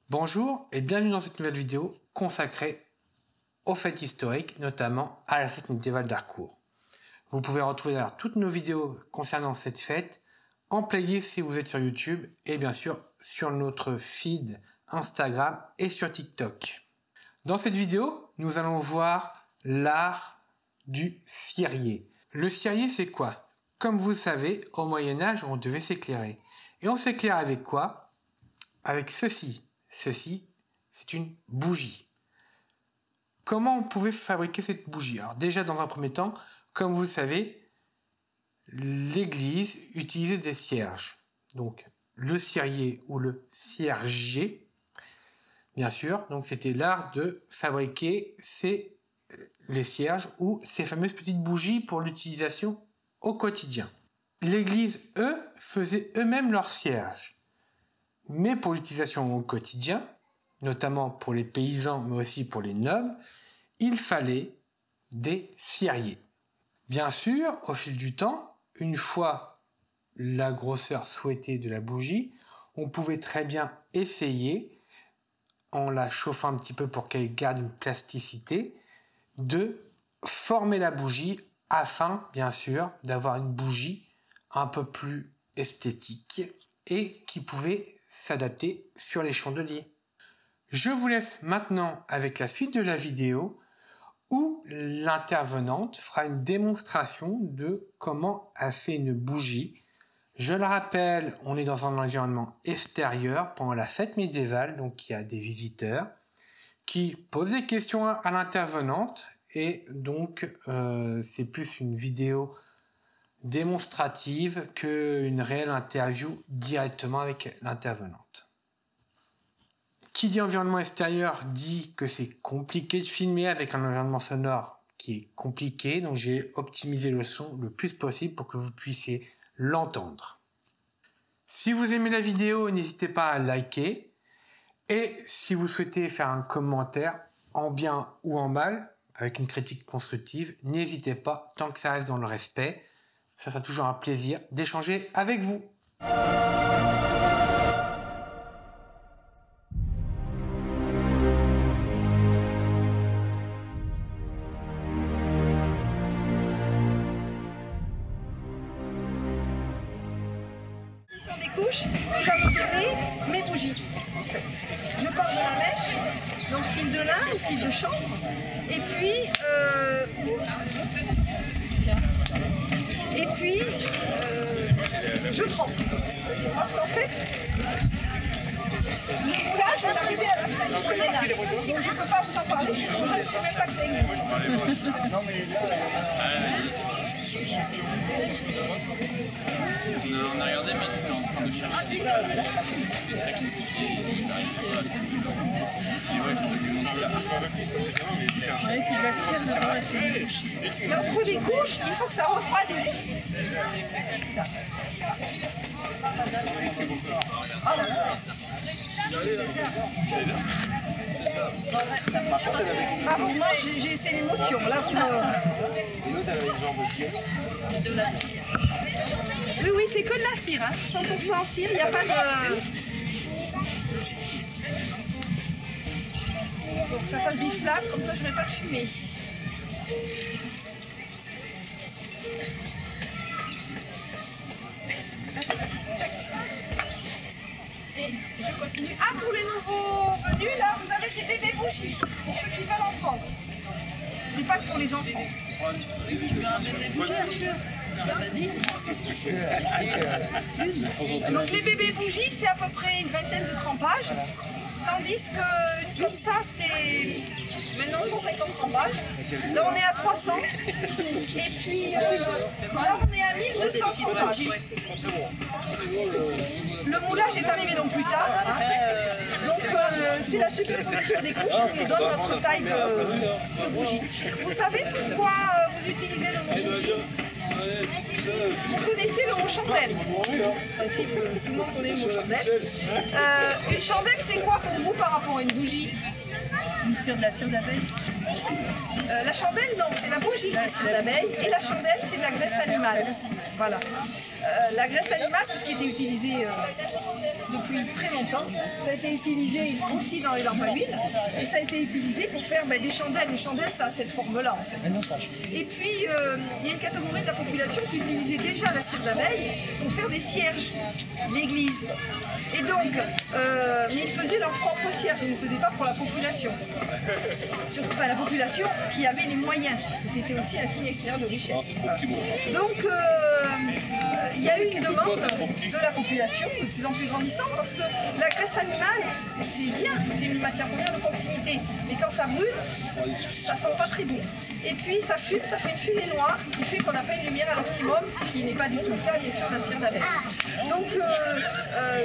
Bonjour et bienvenue dans cette nouvelle vidéo consacrée aux fêtes historiques, notamment à la fête médiévale d'Harcourt. Vous pouvez retrouver d'ailleurs toutes nos vidéos concernant cette fête en playlist si vous êtes sur YouTube et bien sûr sur notre feed Instagram et sur TikTok. Dans cette vidéo, nous allons voir l'art du cirier. Le cirier, c'est quoi? Comme vous le savez, au Moyen-Âge, on devait s'éclairer. Et on s'éclaire avec quoi? Avec ceci. Ceci, c'est une bougie. Comment on pouvait fabriquer cette bougie? Alors déjà, dans un premier temps, comme vous le savez, l'église utilisait des cierges. Donc, le cirier ou le cierger, bien sûr. Donc, c'était l'art de fabriquer les cierges ou ces fameuses petites bougies pour l'utilisation au quotidien. L'église, eux, faisaient eux-mêmes leurs cierges. Mais pour l'utilisation au quotidien, notamment pour les paysans, mais aussi pour les nobles, il fallait des ciriers. Bien sûr, au fil du temps, une fois la grosseur souhaitée de la bougie, on pouvait très bien essayer, en la chauffant un petit peu pour qu'elle garde une plasticité, de former la bougie afin, bien sûr, d'avoir une bougie un peu plus esthétique et qui pouvait s'adapter sur les chandeliers. Je vous laisse maintenant avec la suite de la vidéo où l'intervenante fera une démonstration de comment elle fait une bougie. Je le rappelle, on est dans un environnement extérieur pendant la fête médiévale, donc il y a des visiteurs qui posent des questions à l'intervenante et donc c'est plus une vidéo démonstrative qu'une réelle interview directement avec l'intervenante. Qui dit environnement extérieur dit que c'est compliqué de filmer avec un environnement sonore qui est compliqué, donc j'ai optimisé le son le plus possible pour que vous puissiez l'entendre. Si vous aimez la vidéo, n'hésitez pas à liker et si vous souhaitez faire un commentaire en bien ou en mal avec une critique constructive, n'hésitez pas, tant que ça reste dans le respect. Ça sera toujours un plaisir d'échanger avec vous. Sur des couches qui va vous donner mes bougies. En fait. Je pars de la mèche, donc fil de lin ou fil de chanvre, et puis je trempe. Parce qu'en fait, le moulage est arrivé à la fin du Moyen-Âge. Donc je ne peux pas vous en parler, je ne sais même pas que ça existe. On a regardé, mais c'était en train de chercher. C'est très compliqué, ils n'arrivent pas à trouver. Et ouais, je vais lui montrer la Ouais, c'est de la cire dedans. Et entre les couches, il faut que ça refroidisse. Ah bon, moi j'ai essayé l'émotion. Là, vous c'est de la cire. Oui, oui, c'est que de la cire, hein. 100% cire, il n'y a pas de... Donc ça fasse biflamme, comme ça je ne mets pas de fumée. Et je continue. Ah, pour les nouveaux venus, là, vous avez ces bébés bougies, pour ceux qui veulent en prendre. C'est pas que pour les enfants. Je mets un bébé bougie, Arthur. Donc les bébés bougies, c'est à peu près une vingtaine de trempages. Tandis que comme ça, c'est maintenant 150 trempages. Là, on est à 300. Et puis là, on est à 1200 trempages. Le moulage est arrivé donc plus tard. Hein. Donc c'est la superposition des couches qui nous donne notre taille de bougie. Vous savez pourquoi vous utilisez le mot bougie? Vous connaissez le mot chandelle? Si, tout le monde connaît le mot chandelle. Une chandelle, c'est quoi pour vous par rapport à une bougie? une cire de la cire d'abeille. La chandelle, non, c'est la bougie qui est cire d'abeille, et la chandelle, c'est de la graisse animale. Voilà. La graisse animale, c'est ce qui était utilisé depuis très longtemps. Ça a été utilisé aussi dans les lampes à huile, et ça a été utilisé pour faire des chandelles. Les chandelles, ça a cette forme-là, en fait. Et puis, il y a une catégorie de la population qui utilisait déjà la cire d'abeille pour faire des cierges, l'église. Et donc, mais ils faisaient leur propre cierge, ils ne le faisaient pas pour la population. Surtout, enfin, la population qui avait les moyens, parce que c'était aussi un signe extérieur de richesse. Donc, il y a eu une demande de la population, de plus en plus grandissante, parce que la graisse animale, c'est bien, c'est une matière première de proximité, mais quand ça brûle, ça sent pas très bon. Et puis ça fume, ça fait une fumée noire, qui fait qu'on n'a pas une lumière à l'optimum, ce qui n'est pas du tout le cas, bien sûr, de la cire d'abeille. Donc,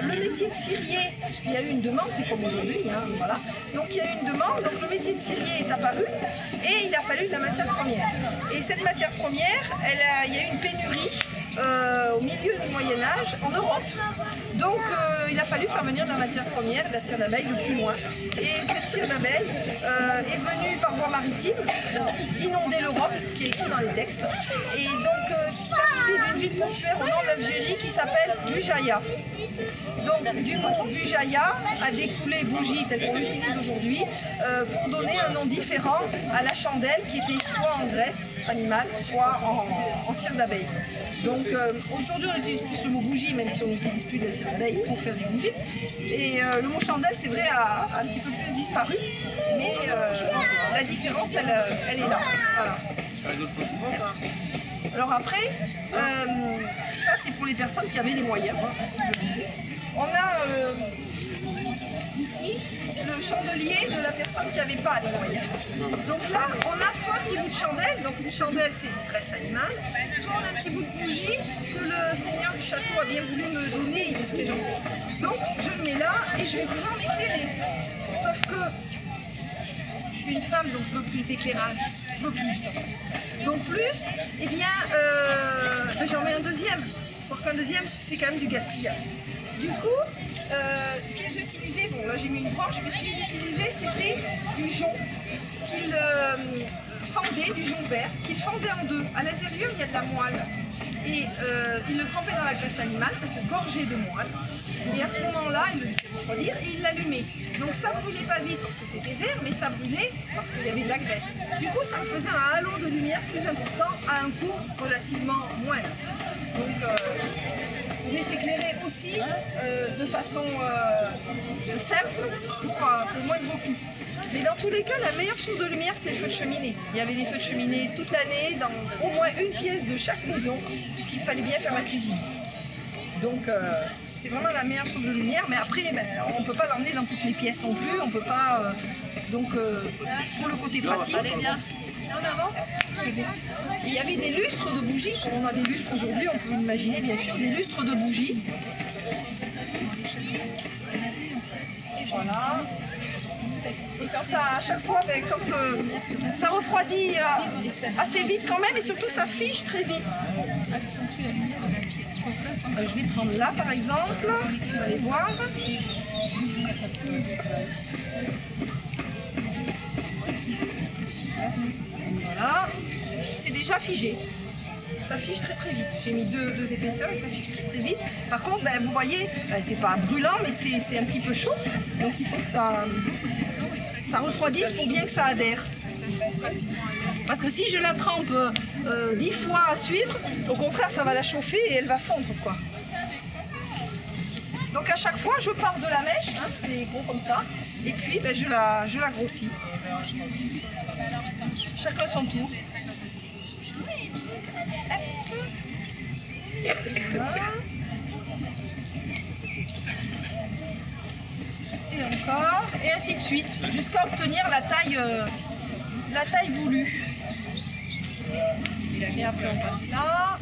le métier de cirier, il y a eu une demande, c'est comme aujourd'hui, hein, voilà. Donc il y a eu une demande, donc le métier de cirier est apparu, et il a fallu de la matière première. Et cette matière première, il y a eu une pénurie au milieu du Moyen-Âge en Europe. Donc il a fallu faire venir de la matière première, de la cire d'abeille, de plus loin. Et cette cire d'abeille est venue par voie maritime, inonder l'Europe, c'est ce qui est écrit dans les textes. Et donc c'est arrivé d'une ville portuaire au nord de l'Algérie qui s'appelle Bujaïa. Donc du mot Bujaïa a découlé bougie telle qu'on l'utilise aujourd'hui pour donner un nom différent à la chandelle qui était soit en graisse animale, soit en cire d'abeille. Donc aujourd'hui on utilise plus le mot bougie, même si on n'utilise plus de la cire d'abeille pour faire des bougies. Et le mot chandelle, c'est vrai, a un petit peu plus disparu, mais la différence, elle est là. Voilà. Alors après, ça c'est pour les personnes qui avaient les moyens, je le disais. On a ici le chandelier de la personne qui n'avait pas les moyens. Donc là, on a soit un petit bout de chandelle, donc une chandelle c'est une graisse animale, soit on a un petit bout de bougie que le seigneur du château a bien voulu me donner, il est très gentil. Donc je le mets là et je vais vous en éclairer. Sauf que je suis une femme, donc je veux plus d'éclairage, je veux plus. Donc plus, eh bien, j'en mets un deuxième. Sauf qu'un deuxième, c'est quand même du gaspillage. Du coup, ce qu'ils utilisaient, bon là j'ai mis une branche, mais ce qu'ils utilisaient c'était du jonc qu'ils fendaient, du jonc vert, qu'ils fendaient en deux. À l'intérieur il y a de la moelle. Et ils le trempaient dans la graisse animale, ça se gorgeait de moelle. Et à ce moment-là, il le laissaient refroidir et il l'allumait. Donc ça ne brûlait pas vite parce que c'était vert, mais ça brûlait parce qu'il y avait de la graisse. Du coup, ça faisait un halo de lumière plus important à un coût relativement moindre. Donc, vous pouvez s'éclairer aussi de façon simple pour moindre coût. Mais dans tous les cas, la meilleure source de lumière, c'est les feux de cheminée. Il y avait des feux de cheminée toute l'année, dans au moins une pièce de chaque maison, puisqu'il fallait bien faire la cuisine. Donc, c'est vraiment la meilleure source de lumière, mais après, on ne peut pas l'emmener dans toutes les pièces non plus, on ne peut pas... pour le côté pratique... Allez, bien. En avant. Et il y avait des lustres de bougies, on a des lustres aujourd'hui, on peut imaginer bien sûr, des lustres de bougies. Et voilà. Et quand ça, à chaque fois, quand ça refroidit assez vite quand même, et surtout ça fiche très vite. Je vais prendre là par exemple, vous allez voir. Voilà, c'est déjà figé. Ça fiche très très vite. J'ai mis deux épaisseurs et ça fiche très très vite. Par contre, vous voyez, c'est pas brûlant, mais c'est un petit peu chaud. Donc il faut que ça refroidisse pour bien que ça adhère. Parce que si je la trempe 10 fois à suivre, au contraire, ça va la chauffer et elle va fondre, quoi. Donc à chaque fois, je pars de la mèche, hein, c'est gros comme ça, et puis je la grossis. Chacun son tour. Et encore, et ainsi de suite, jusqu'à obtenir la taille voulue. Et après on passe là.